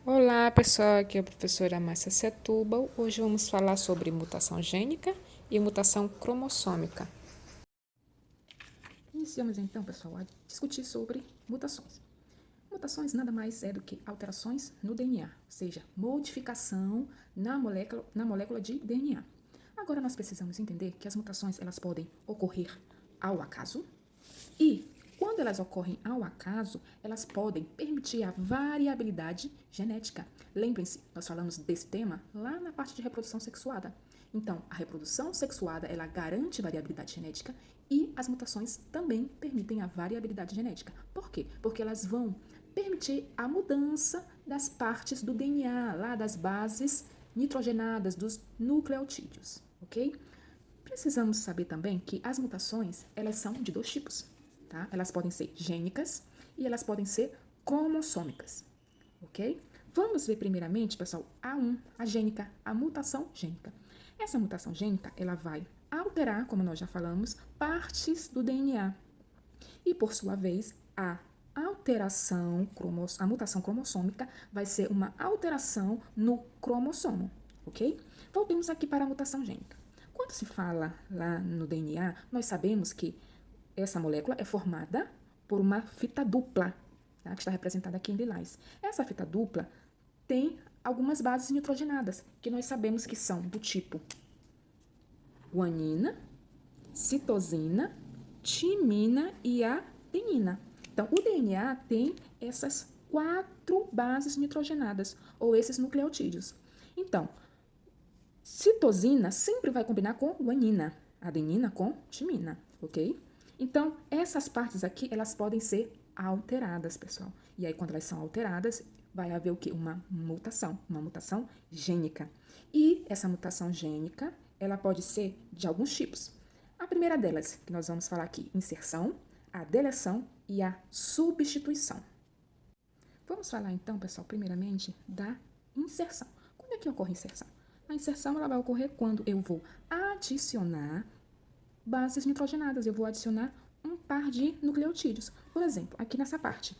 Olá pessoal, aqui é a professora Márcia Setúbal. Hoje vamos falar sobre mutação gênica e mutação cromossômica. Iniciamos então, pessoal, a discutir sobre mutações. Mutações nada mais é do que alterações no DNA, ou seja, modificação na molécula de DNA. Agora nós precisamos entender que as mutações elas podem ocorrer ao acaso e quando elas ocorrem ao acaso, elas podem permitir a variabilidade genética. Lembrem-se, nós falamos desse tema lá na parte de reprodução sexuada. Então, a reprodução sexuada, ela garante variabilidade genética e as mutações também permitem a variabilidade genética. Por quê? Porque elas vão permitir a mudança das partes do DNA, lá das bases nitrogenadas dos nucleotídeos, ok? Precisamos saber também que as mutações, elas são de dois tipos. Tá? Elas podem ser gênicas e elas podem ser cromossômicas, ok? Vamos ver primeiramente, pessoal, a gênica, a mutação gênica. Essa mutação gênica, ela vai alterar, como nós já falamos, partes do DNA. E, por sua vez, a mutação cromossômica vai ser uma alteração no cromossomo, ok? Voltemos aqui para a mutação gênica. Quando se fala lá no DNA, nós sabemos que essa molécula é formada por uma fita dupla, tá? Que está representada aqui em lilás. Essa fita dupla tem algumas bases nitrogenadas, que nós sabemos que são do tipo guanina, citosina, timina e adenina. Então, o DNA tem essas 4 bases nitrogenadas, ou esses nucleotídeos. Então, citosina sempre vai combinar com guanina, adenina com timina, ok? Então, essas partes aqui, elas podem ser alteradas, pessoal. E aí, quando elas são alteradas, vai haver o quê? Uma mutação gênica. E essa mutação gênica, ela pode ser de alguns tipos. A primeira delas, que nós vamos falar aqui, inserção, a deleção e a substituição. Vamos falar então, pessoal, primeiramente da inserção. Quando é que ocorre a inserção? A inserção ela vai ocorrer quando eu vou adicionar bases nitrogenadas. Eu vou adicionar um par de nucleotídeos. Por exemplo, aqui nessa parte,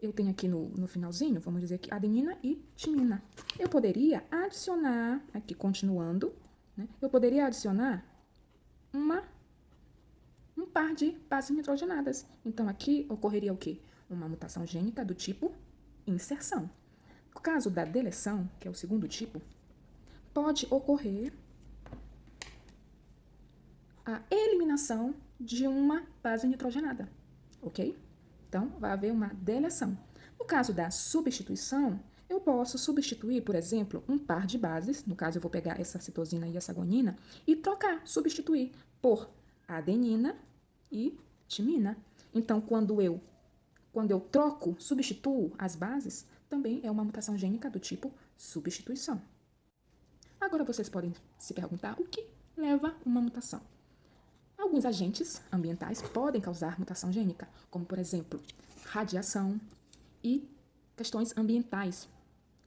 eu tenho aqui no finalzinho, vamos dizer aqui, adenina e timina. Eu poderia adicionar, aqui continuando, né, eu poderia adicionar um par de bases nitrogenadas. Então, aqui ocorreria o quê? Uma mutação gênica do tipo inserção. No caso da deleção, que é o segundo tipo, pode ocorrer a eliminação de uma base nitrogenada, ok? Então, vai haver uma deleção. No caso da substituição, eu posso substituir, por exemplo, um par de bases, no caso eu vou pegar essa citosina e essa guanina, e trocar, substituir por adenina e timina. Então, quando eu troco, substituo as bases, também é uma mutação gênica do tipo substituição. Agora vocês podem se perguntar o que leva uma mutação. Alguns agentes ambientais podem causar mutação gênica, como por exemplo, radiação e questões ambientais,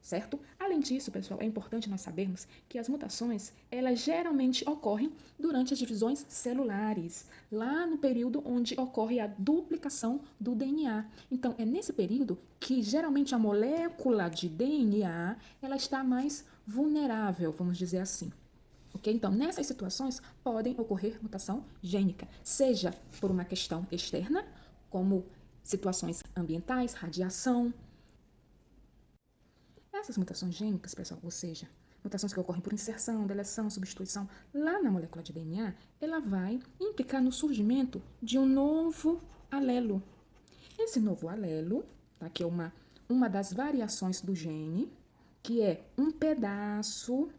certo? Além disso, pessoal, é importante nós sabermos que as mutações, elas geralmente ocorrem durante as divisões celulares, lá no período onde ocorre a duplicação do DNA. Então, é nesse período que geralmente a molécula de DNA, ela está mais vulnerável, vamos dizer assim. Ok? Então, nessas situações, podem ocorrer mutação gênica, seja por uma questão externa, como situações ambientais, radiação. Essas mutações gênicas, pessoal, ou seja, mutações que ocorrem por inserção, deleção, substituição, lá na molécula de DNA, ela vai implicar no surgimento de um novo alelo. Esse novo alelo, tá, que é uma das variações do gene, que é um pedaço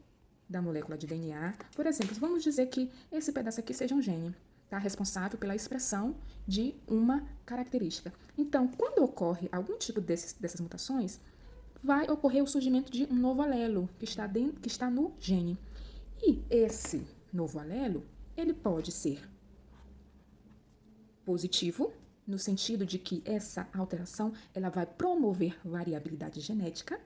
da molécula de DNA. Por exemplo, vamos dizer que esse pedaço aqui seja um gene, tá? Responsável pela expressão de uma característica. Então, quando ocorre algum tipo dessas mutações, vai ocorrer o surgimento de um novo alelo que está no gene. E esse novo alelo, ele pode ser positivo, no sentido de que essa alteração ela vai promover variabilidade genética,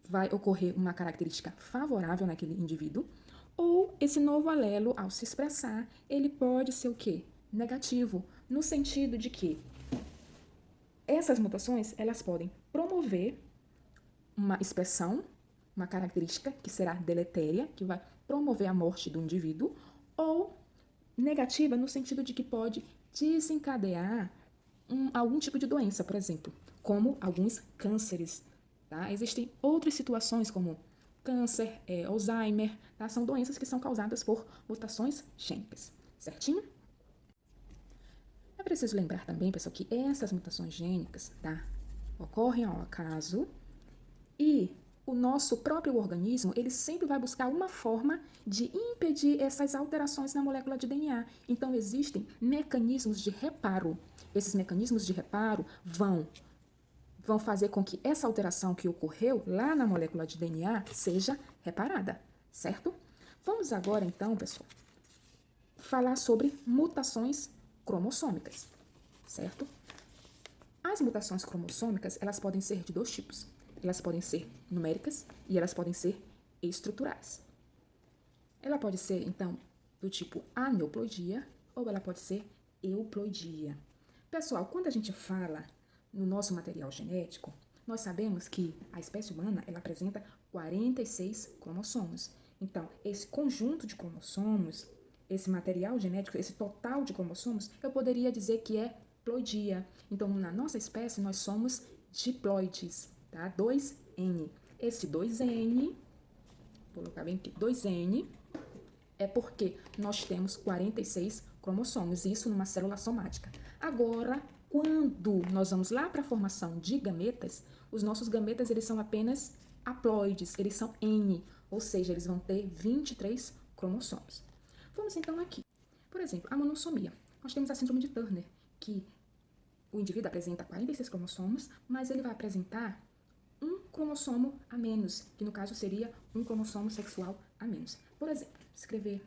vai ocorrer uma característica favorável naquele indivíduo, ou esse novo alelo, ao se expressar, ele pode ser o quê? Negativo, no sentido de que essas mutações, elas podem promover uma expressão, uma característica que será deletéria, que vai promover a morte do indivíduo, ou negativa no sentido de que pode desencadear algum tipo de doença, por exemplo, como alguns cânceres. Tá? Existem outras situações como câncer, Alzheimer, tá? São doenças que são causadas por mutações gênicas, certinho? É preciso lembrar também, pessoal, que essas mutações gênicas, tá, ocorrem ao acaso e o nosso próprio organismo, ele sempre vai buscar uma forma de impedir essas alterações na molécula de DNA. Então, existem mecanismos de reparo. Esses mecanismos de reparo vão fazer com que essa alteração que ocorreu lá na molécula de DNA seja reparada, certo? Vamos agora, então, pessoal, falar sobre mutações cromossômicas, certo? As mutações cromossômicas, elas podem ser de dois tipos. Elas podem ser numéricas e elas podem ser estruturais. Ela pode ser, então, do tipo aneuploidia ou ela pode ser euploidia. Pessoal, quando a gente fala no nosso material genético, nós sabemos que a espécie humana ela apresenta 46 cromossomos. Então, esse conjunto de cromossomos, esse material genético, esse total de cromossomos, eu poderia dizer que é ploidia. Então, na nossa espécie, nós somos diploides, tá? 2N. Esse 2N, vou colocar bem aqui, 2N, é porque nós temos 46 cromossomos, isso numa célula somática. Agora, quando nós vamos lá para a formação de gametas, os nossos gametas eles são apenas haploides, eles são N, ou seja, eles vão ter 23 cromossomos. Vamos então aqui. Por exemplo, a monossomia. Nós temos a síndrome de Turner, que o indivíduo apresenta 46 cromossomos, mas ele vai apresentar um cromossomo a menos, que no caso seria um cromossomo sexual a menos. Por exemplo, escrever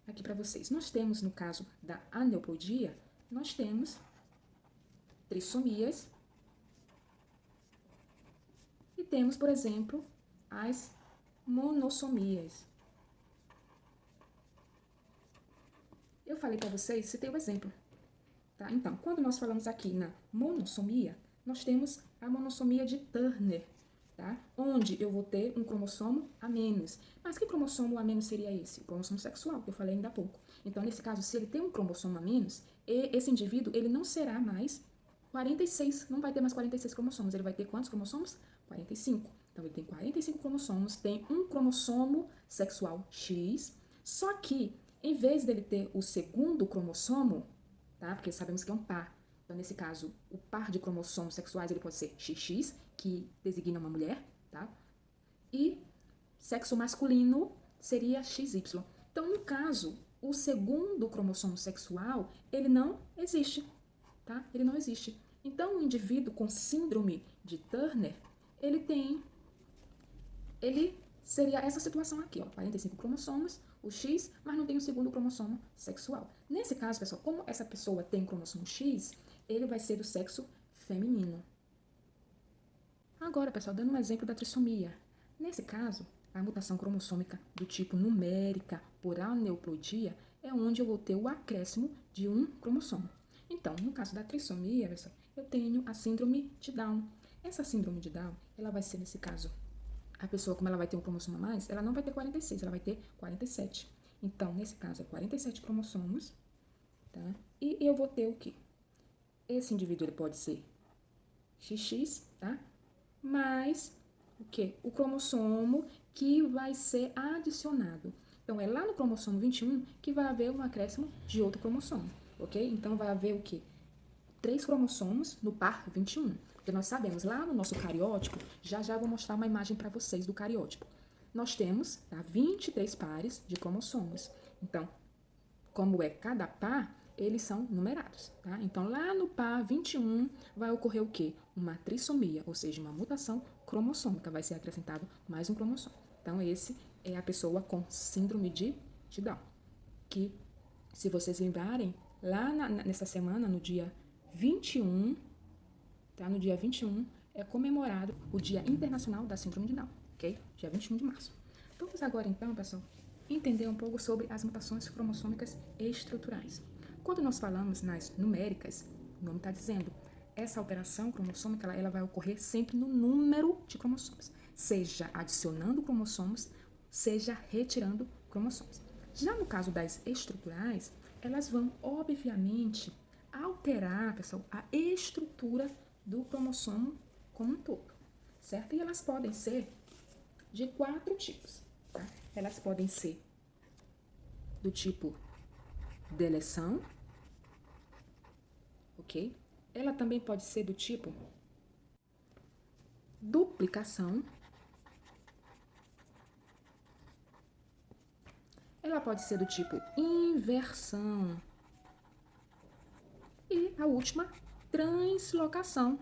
aqui para vocês. Nós temos, no caso da aneuploidia, nós temos trissomias e temos, por exemplo, as monossomias. Eu falei para vocês, citei o exemplo. Tá? Então, quando nós falamos aqui na monossomia, nós temos a monossomia de Turner, tá? Onde eu vou ter um cromossomo a menos. Mas que cromossomo a menos seria esse? O cromossomo sexual, que eu falei ainda há pouco. Então, nesse caso, se ele tem um cromossomo a menos, esse indivíduo ele não será mais 46, não vai ter mais 46 cromossomos. Ele vai ter quantos cromossomos? 45. Então, ele tem 45 cromossomos, tem um cromossomo sexual X, só que, em vez dele ter o segundo cromossomo, tá? Porque sabemos que é um par. Então, nesse caso, o par de cromossomos sexuais ele pode ser XX, que designa uma mulher, tá? E sexo masculino seria XY. Então, no caso, o segundo cromossomo sexual, ele não existe, tá? Ele não existe. Então, o indivíduo com síndrome de Turner, ele seria essa situação aqui, ó, 45 cromossomos, o X, mas não tem o segundo cromossomo sexual. Nesse caso, pessoal, como essa pessoa tem cromossomo X, ele vai ser do sexo feminino. Agora, pessoal, dando um exemplo da trissomia. Nesse caso, a mutação cromossômica do tipo numérica por aneuploidia é onde eu vou ter o acréscimo de um cromossomo. Então, no caso da trissomia, pessoal, eu tenho a síndrome de Down. Essa síndrome de Down, ela vai ser, nesse caso, a pessoa, como ela vai ter um cromossomo a mais, ela não vai ter 46, ela vai ter 47. Então, nesse caso, é 47 cromossomos, tá? E eu vou ter o quê? Esse indivíduo ele pode ser XX, tá? Mais o quê? O cromossomo que vai ser adicionado. Então, é lá no cromossomo 21 que vai haver um acréscimo de outro cromossomo, ok? Então, vai haver o quê? 3 cromossomos no par 21. Porque nós sabemos, lá no nosso cariótipo, já eu vou mostrar uma imagem para vocês do cariótipo. Nós temos, tá, 23 pares de cromossomos. Então, como é cada par, eles são numerados, tá? Então, lá no par 21 vai ocorrer o quê? Uma trissomia, ou seja, uma mutação cromossômica. Vai ser acrescentado mais um cromossomo. Então, esse é a pessoa com síndrome de Down. Que, se vocês lembrarem, lá nessa semana, no dia 21, tá? No dia 21 é comemorado o Dia Internacional da Síndrome de Down, ok? Dia 21 de março. Vamos agora, então, pessoal, entender um pouco sobre as mutações cromossômicas estruturais. Quando nós falamos nas numéricas, o nome está dizendo, essa alteração cromossômica, ela vai ocorrer sempre no número de cromossomos, seja adicionando cromossomos, seja retirando cromossomos. Já no caso das estruturais, elas vão, obviamente, alterar, pessoal, a estrutura do cromossomo como um todo, certo? E elas podem ser de 4 tipos, tá? Elas podem ser do tipo deleção, ok? Ela também pode ser do tipo duplicação. Ela pode ser do tipo inversão. E a última, translocação.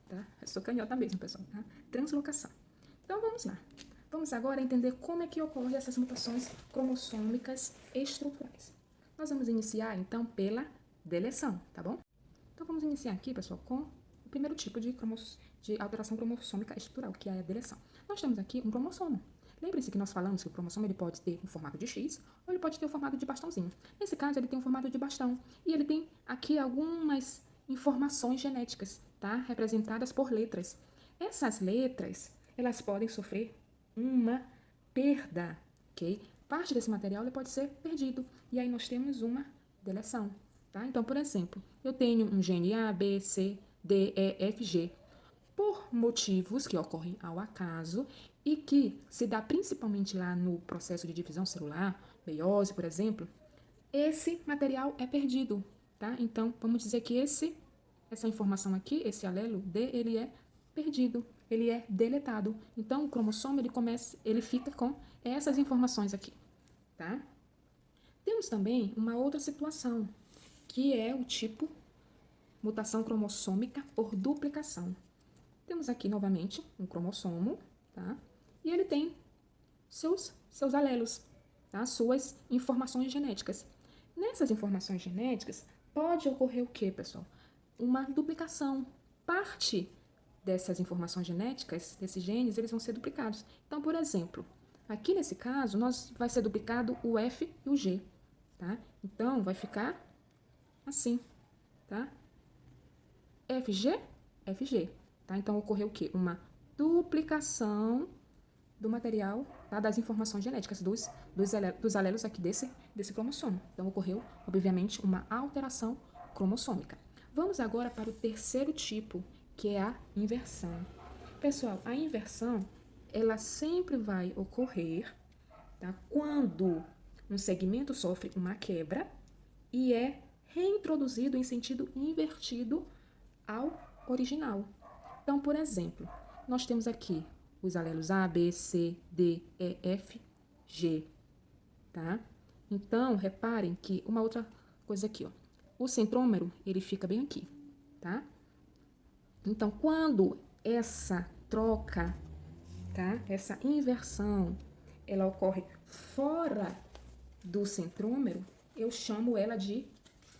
Tá? Eu sou canhota mesmo, pessoal. Tá? Translocação. Então, vamos lá. Vamos agora entender como é que ocorrem essas mutações cromossômicas estruturais. Nós vamos iniciar, então, pela deleção, tá bom? Então, vamos iniciar aqui, pessoal, com o primeiro tipo de alteração cromossômica estrutural, que é a deleção. Nós temos aqui um cromossomo. Lembre-se que nós falamos que o cromossomo ele pode ter um formato de X ou ele pode ter o formato de bastãozinho. Nesse caso, ele tem um formato de bastão e ele tem aqui algumas informações genéticas, tá? Representadas por letras. Essas letras, elas podem sofrer uma perda, ok? Parte desse material ele pode ser perdido e aí nós temos uma deleção, tá? Então, por exemplo, eu tenho um gene A, B, C, D, E, F, G. Por motivos que ocorrem ao acaso e que se dá principalmente lá no processo de divisão celular, meiose, por exemplo, esse material é perdido, tá? Então, vamos dizer que essa informação aqui, esse alelo D, ele é perdido, ele é deletado. Então, o cromossomo, ele fica com essas informações aqui, tá? Temos também uma outra situação, que é o tipo mutação cromossômica por duplicação. Temos aqui, novamente, um cromossomo, tá? E ele tem seus alelos, tá? Suas informações genéticas. Nessas informações genéticas, pode ocorrer o quê, pessoal? Uma duplicação. Parte dessas informações genéticas, desses genes, eles vão ser duplicados. Então, por exemplo, aqui nesse caso, vai ser duplicado o F e o G, tá? Então, vai ficar assim, tá? FG, FG. Tá? Então, ocorreu o quê? Uma duplicação do material, tá? Das informações genéticas, dos alelos aqui desse cromossomo. Então, ocorreu, obviamente, uma alteração cromossômica. Vamos agora para o terceiro tipo, que é a inversão. Pessoal, a inversão, ela sempre vai ocorrer, tá? Quando um segmento sofre uma quebra e é reintroduzido em sentido invertido ao original. Então, por exemplo, nós temos aqui os alelos A, B, C, D, E, F, G, tá? Então, reparem que uma outra coisa aqui, ó. O centrômero, ele fica bem aqui, tá? Então, quando essa troca, tá? Essa inversão, ela ocorre fora do centrômero, eu chamo ela de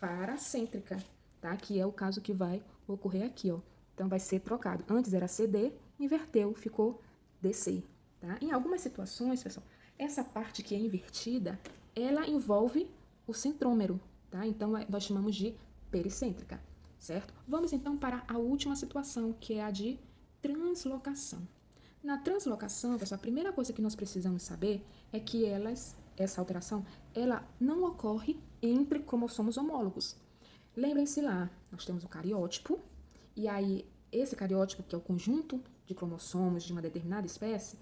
paracêntrica, tá? Que é o caso que vai ocorrer aqui, ó. Então, vai ser trocado. Antes era CD, inverteu, ficou DC, tá? Em algumas situações, pessoal, essa parte que é invertida, ela envolve o centrômero, tá? Então, nós chamamos de pericêntrica, certo? Vamos, então, para a última situação, que é a de translocação. Na translocação, pessoal, a primeira coisa que nós precisamos saber é que essa alteração, ela não ocorre entre cromossomos homólogos. Lembrem-se lá, nós temos o cariótipo, e aí esse cariótipo, que é o conjunto de cromossomos de uma determinada espécie,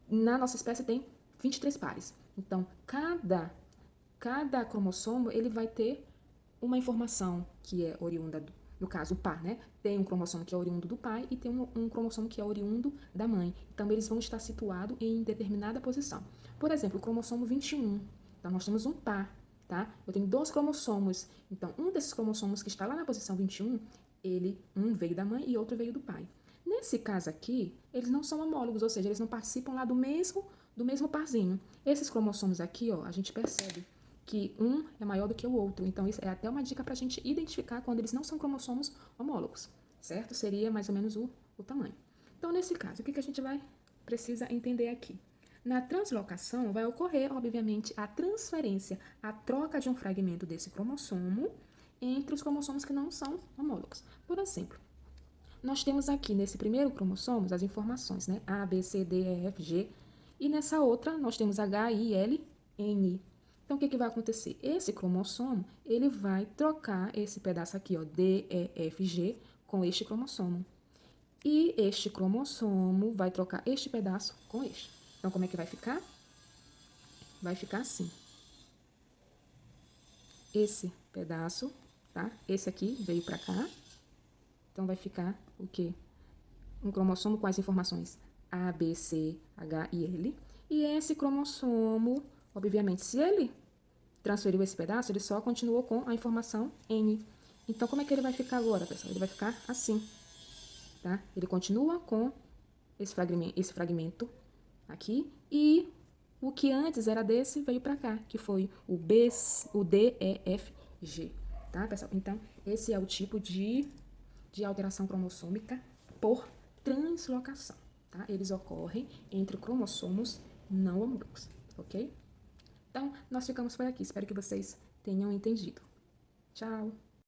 na nossa espécie tem 23 pares. Então, cada cromossomo, ele vai ter uma informação que é oriunda, no caso, o par, né? Tem um cromossomo que é oriundo do pai e tem um cromossomo que é oriundo da mãe. Então, eles vão estar situados em determinada posição. Por exemplo, o cromossomo 21. Então, nós temos um par, tá? Eu tenho 2 cromossomos. Então, um desses cromossomos que está lá na posição 21, um veio da mãe e outro veio do pai. Nesse caso aqui, eles não são homólogos, ou seja, eles não participam lá do mesmo parzinho. Esses cromossomos aqui, ó, a gente percebe que um é maior do que o outro. Então, isso é até uma dica para a gente identificar quando eles não são cromossomos homólogos, certo? Seria mais ou menos o tamanho. Então, nesse caso, o que a gente precisa entender aqui? Na translocação, vai ocorrer, obviamente, a transferência, a troca de um fragmento desse cromossomo entre os cromossomos que não são homólogos. Por exemplo, nós temos aqui nesse primeiro cromossomo as informações, né? A, B, C, D, E, F, G. E nessa outra, nós temos H, I, L, N. Então, o que vai acontecer? Esse cromossomo, ele vai trocar esse pedaço aqui, ó, D, E, F, G, com este cromossomo. E este cromossomo vai trocar este pedaço com este. Então, como é que vai ficar? Vai ficar assim. Esse pedaço, tá? Esse aqui veio para cá. Então, vai ficar o quê? Um cromossomo com as informações A, B, C, H e L. E esse cromossomo, obviamente, se ele transferiu esse pedaço, ele só continuou com a informação N. Então, como é que ele vai ficar agora, pessoal? Ele vai ficar assim, tá? Ele continua com esse fragmento aqui e o que antes era desse veio para cá, que foi o B, o D, E, F, G, tá, pessoal? Então, esse é o tipo de alteração cromossômica por translocação, tá? Eles ocorrem entre cromossomos não homólogos, ok? Então, nós ficamos por aqui. Espero que vocês tenham entendido. Tchau!